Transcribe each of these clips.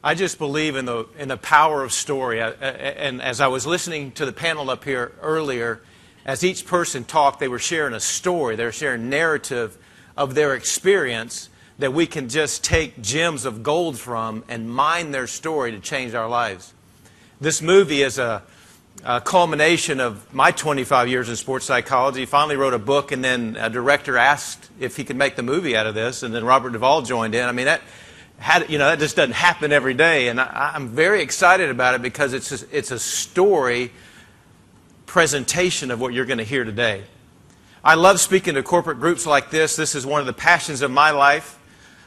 I just believe in the power of story. And as I was listening to the panel up here earlier, as each person talked, they were sharing a story. They were sharing narrative of their experience that we can just take gems of gold from and mine their story to change our lives. This movie is a culmination of my 25 years in sports psychology. He finally wrote a book, and then a director asked if he could make the movie out of this, and then Robert Duvall joined in. I mean, that just doesn't happen every day, and I'm very excited about it because it's a story presentation of what you're going to hear today. I love speaking to corporate groups like this. This is one of the passions of my life.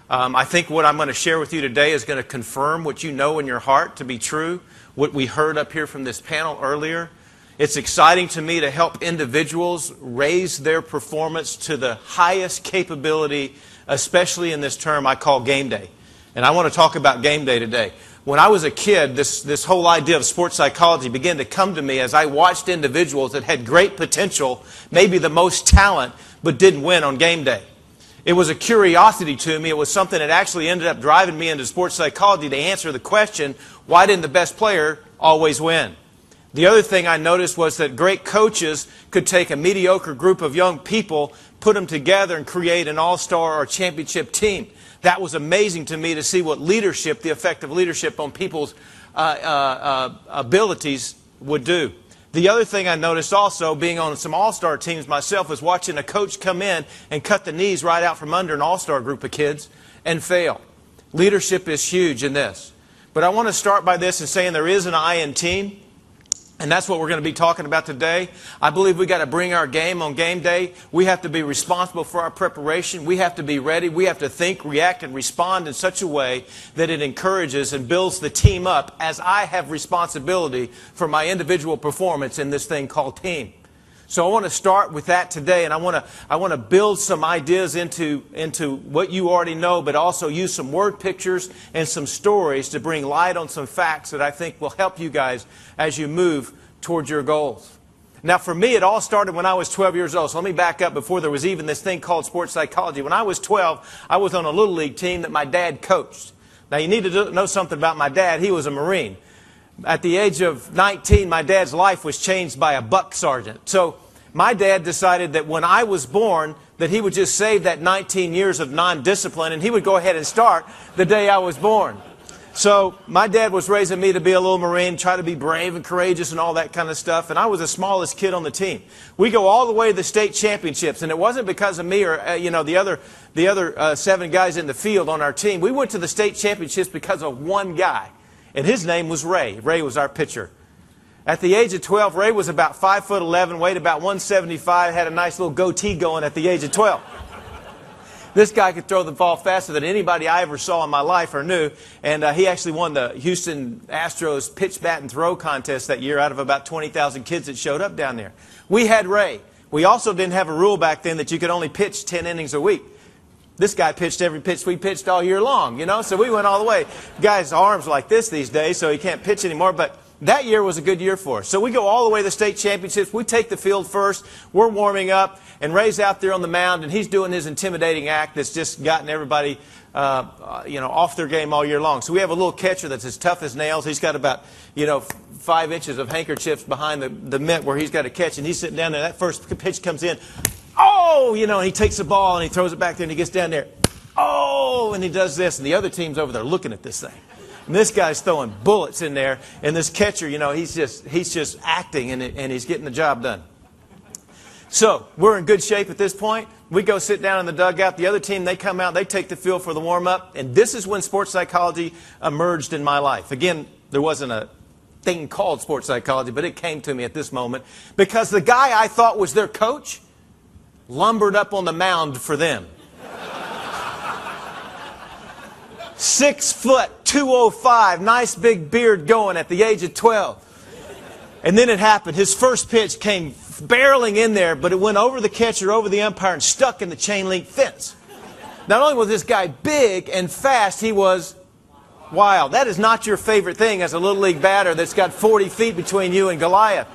I think what I'm going to share with you today is going to confirm what you know in your heart to be true, what we heard up here from this panel earlier. It's exciting to me to help individuals raise their performance to the highest capability, especially in this term I call game day. And I want to talk about game day today. When I was a kid, this whole idea of sports psychology began to come to me as I watched individuals that had great potential, maybe the most talent, but didn't win on game day. It was a curiosity to me. It was something that actually ended up driving me into sports psychology to answer the question, why didn't the best player always win? The other thing I noticed was that great coaches could take a mediocre group of young people, put them together, and create an all-star or championship team. That was amazing to me to see what leadership, the effect of leadership on people's abilities would do. The other thing I noticed also, being on some all-star teams myself, was watching a coach come in and cut the knees right out from under an all-star group of kids and fail. Leadership is huge in this. But I want to start by this and saying there is an I in team. And that's what we're going to be talking about today. I believe we've got to bring our game on game day. We have to be responsible for our preparation. We have to be ready. We have to think, react, and respond in such a way that it encourages and builds the team up, as I have responsibility for my individual performance in this thing called team. So I want to start with that today, and I want to build some ideas into what you already know, but also use some word pictures and some stories to bring light on some facts that I think will help you guys as you move towards your goals. Now, for me, it all started when I was 12 years old. So let me back up before there was even this thing called sports psychology. When I was 12, I was on a little league team that my dad coached. Now, you need to know something about my dad. He was a Marine. At the age of 19, my dad's life was changed by a buck sergeant. So my dad decided that when I was born, that he would just save that 19 years of non-discipline, and he would go ahead and start the day I was born. So my dad was raising me to be a little Marine, try to be brave and courageous and all that kind of stuff, and I was the smallest kid on the team. We go all the way to the state championships, and it wasn't because of me or the other 7 guys in the field on our team. We went to the state championships because of one guy. And his name was Ray. Ray was our pitcher. At the age of 12, Ray was about 5'11", weighed about 175, had a nice little goatee going at the age of 12. This guy could throw the ball faster than anybody I ever saw in my life or knew. And he actually won the Houston Astros pitch, bat, and throw contest that year out of about 20,000 kids that showed up down there. We had Ray. We also didn't have a rule back then that you could only pitch 10 innings a week. This guy pitched every pitch we pitched all year long, so we went all the way. The guy's arms are like this these days, so he can't pitch anymore, but that year was a good year for us. So we go all the way to the state championships. We take the field first. We're warming up, and Ray's out there on the mound, and he's doing his intimidating act that's just gotten everybody off their game all year long. So we have a little catcher that's as tough as nails. He's got about 5 inches of handkerchiefs behind the mitt where he's got to catch, and he's sitting down there. That first pitch comes in. Oh, and he takes the ball and he throws it back there and he gets down there. Oh, and he does this, and the other team's over there looking at this thing. And this guy's throwing bullets in there, and this catcher, he's just acting, and he's getting the job done. So we're in good shape at this point. We go sit down in the dugout. The other team, they come out, they take the field for the warm-up, and this is when sports psychology emerged in my life. Again, there wasn't a thing called sports psychology, but it came to me at this moment because the guy I thought was their coach lumbered up on the mound for them. 6 foot, 205, nice big beard going at the age of 12. And then it happened. His first pitch came barreling in there, but it went over the catcher, over the umpire, and stuck in the chain link fence. Not only was this guy big and fast, he was wild. That is not your favorite thing as a little league batter that's got 40 feet between you and Goliath.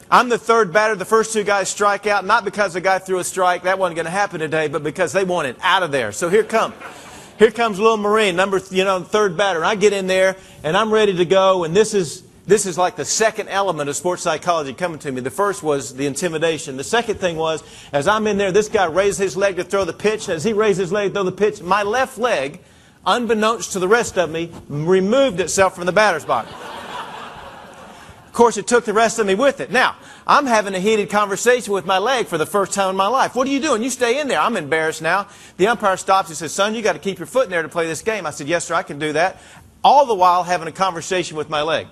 I'm the third batter. The first 2 guys strike out, not because the guy threw a strike. That wasn't going to happen today, but because they wanted out of there. So here come Here comes a little Marine, third batter. And I get in there, and I'm ready to go. And this is like the second element of sports psychology coming to me. The first was the intimidation. The second thing was, as I'm in there, this guy raised his leg to throw the pitch. As he raised his leg to throw the pitch, my left leg, unbeknownst to the rest of me, removed itself from the batter's box. Of course, it took the rest of me with it. Now, I'm having a heated conversation with my leg for the first time in my life. What are you doing? You stay in there. I'm embarrassed now. The umpire stops and says, son, you got to keep your foot in there to play this game. I said, yes, sir, I can do that. All the while having a conversation with my leg.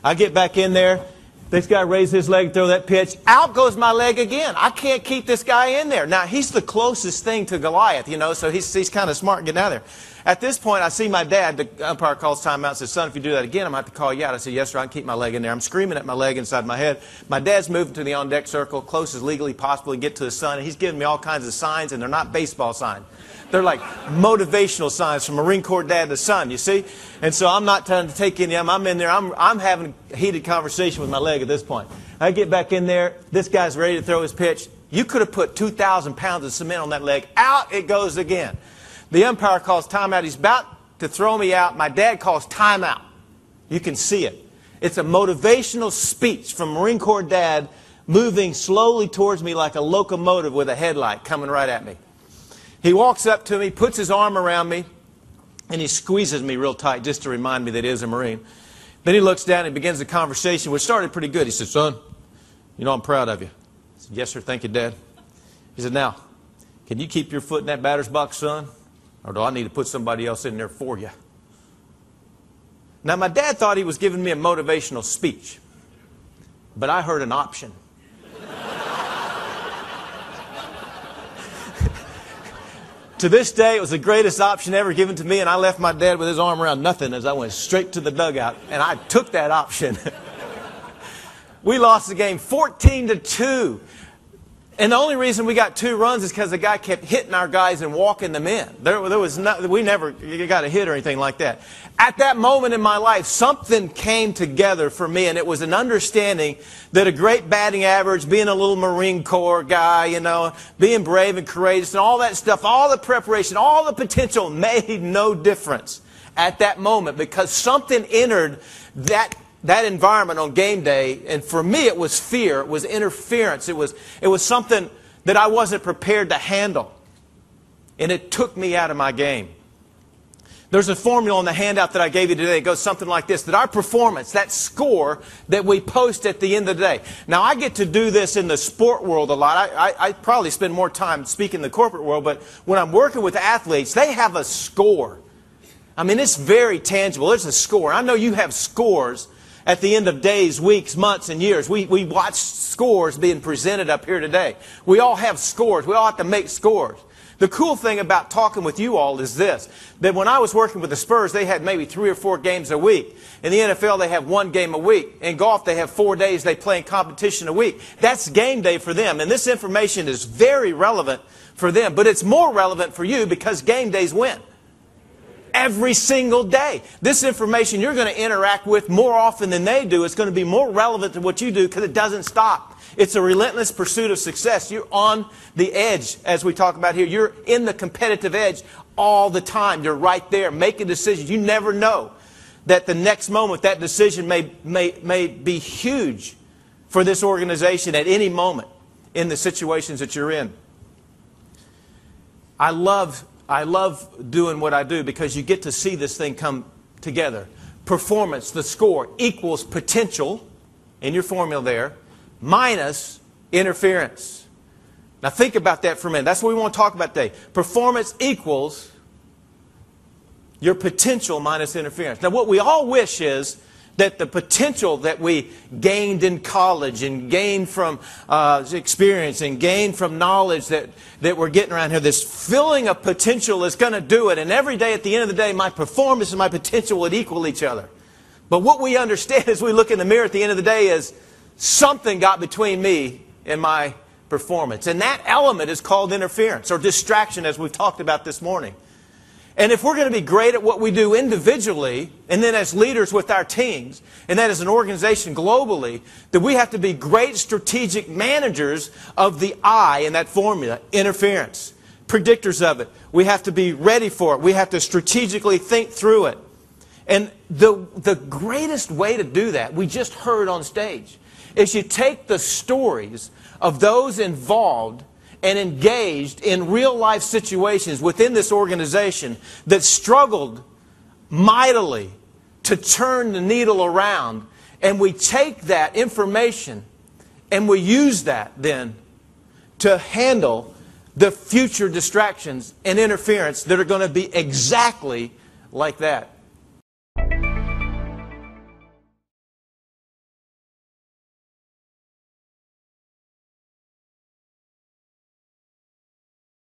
I get back in there. This guy raised his leg to throw that pitch. Out goes my leg again. I can't keep this guy in there. Now, he's the closest thing to Goliath, so he's kind of smart getting out of there. At this point, I see my dad. The umpire calls timeout and says, son, if you do that again, I'm going to have to call you out. I said, yes, sir, I can keep my leg in there. I'm screaming at my leg inside my head. My dad's moving to the on-deck circle, close as legally possible to get to his son. And he's giving me all kinds of signs, and they're not baseball signs. They're like motivational signs from Marine Corps dad to son, you see? And so I'm not trying to take any of them. I'm in there. I'm having a heated conversation with my leg at this point. I get back in there. This guy's ready to throw his pitch. You could have put 2,000 pounds of cement on that leg. Out it goes again. The umpire calls timeout. He's about to throw me out. My dad calls timeout. You can see it. It's a motivational speech from Marine Corps dad moving slowly towards me like a locomotive with a headlight coming right at me. He walks up to me, puts his arm around me, and he squeezes me real tight just to remind me that he is a Marine. Then he looks down and begins the conversation, which started pretty good. He said, son, I'm proud of you. I said, yes, sir, thank you, Dad. He said, now, can you keep your foot in that batter's box, son? Or do I need to put somebody else in there for you? Now, my dad thought he was giving me a motivational speech, but I heard an option. To this day, it was the greatest option ever given to me, and I left my dad with his arm around nothing as I went straight to the dugout, and I took that option. We lost the game 14-2. And the only reason we got 2 runs is because the guy kept hitting our guys and walking them in. We never got a hit or anything like that. At that moment in my life, something came together for me, and it was an understanding that a great batting average, being a little Marine Corps guy, being brave and courageous and all that stuff, all the preparation, all the potential made no difference at that moment because something entered that environment on game day, and for me it was fear, it was interference, it was something that I wasn't prepared to handle, and it took me out of my game. There's a formula on the handout that I gave you today. It goes something like this, that our performance, that score that we post at the end of the day. Now, I get to do this in the sport world a lot. I probably spend more time speaking in the corporate world, but when I'm working with athletes, they have a score. I mean, it's very tangible. There's a score. I know you have scores at the end of days, weeks, months, and years. We watch scores being presented up here today. We all have scores. We all have to make scores. The cool thing about talking with you all is this, that when I was working with the Spurs, they had maybe 3 or 4 games a week. In the NFL, they have 1 game a week. In golf, they have 4 days they play in competition a week. That's game day for them, and this information is very relevant for them, but it's more relevant for you because game days win. Every single day. This information you're going to interact with more often than they do. It's going to be more relevant to what you do because it doesn't stop. It's a relentless pursuit of success. You're on the edge, as we talk about here. You're in the competitive edge all the time. You're right there making decisions. You never know that the next moment that decision may be huge for this organization at any moment in the situations that you're in. I love doing what I do because you get to see this thing come together. Performance, the score, equals potential, in your formula there, minus interference. Now think about that for a minute. That's what we want to talk about today. Performance equals your potential minus interference. Now what we all wish is that the potential that we gained in college and gained from experience and gained from knowledge that we're getting around here, this filling of potential is going to do it. And every day at the end of the day, my performance and my potential would equal each other. But what we understand as we look in the mirror at the end of the day is something got between me and my performance. And that element is called interference or distraction, as we've talked about this morning. And if we're going to be great at what we do individually, and then as leaders with our teams, and then as an organization globally, then we have to be great strategic managers of the I in that formula, interference. predictors of it. We have to be ready for it. We have to strategically think through it. And the greatest way to do that, we just heard on stage, is you take the stories of those involved and engaged in real-life situations within this organization that struggled mightily to turn the needle around, and we take that information and we use that then to handle the future distractions and interference that are going to be exactly like that.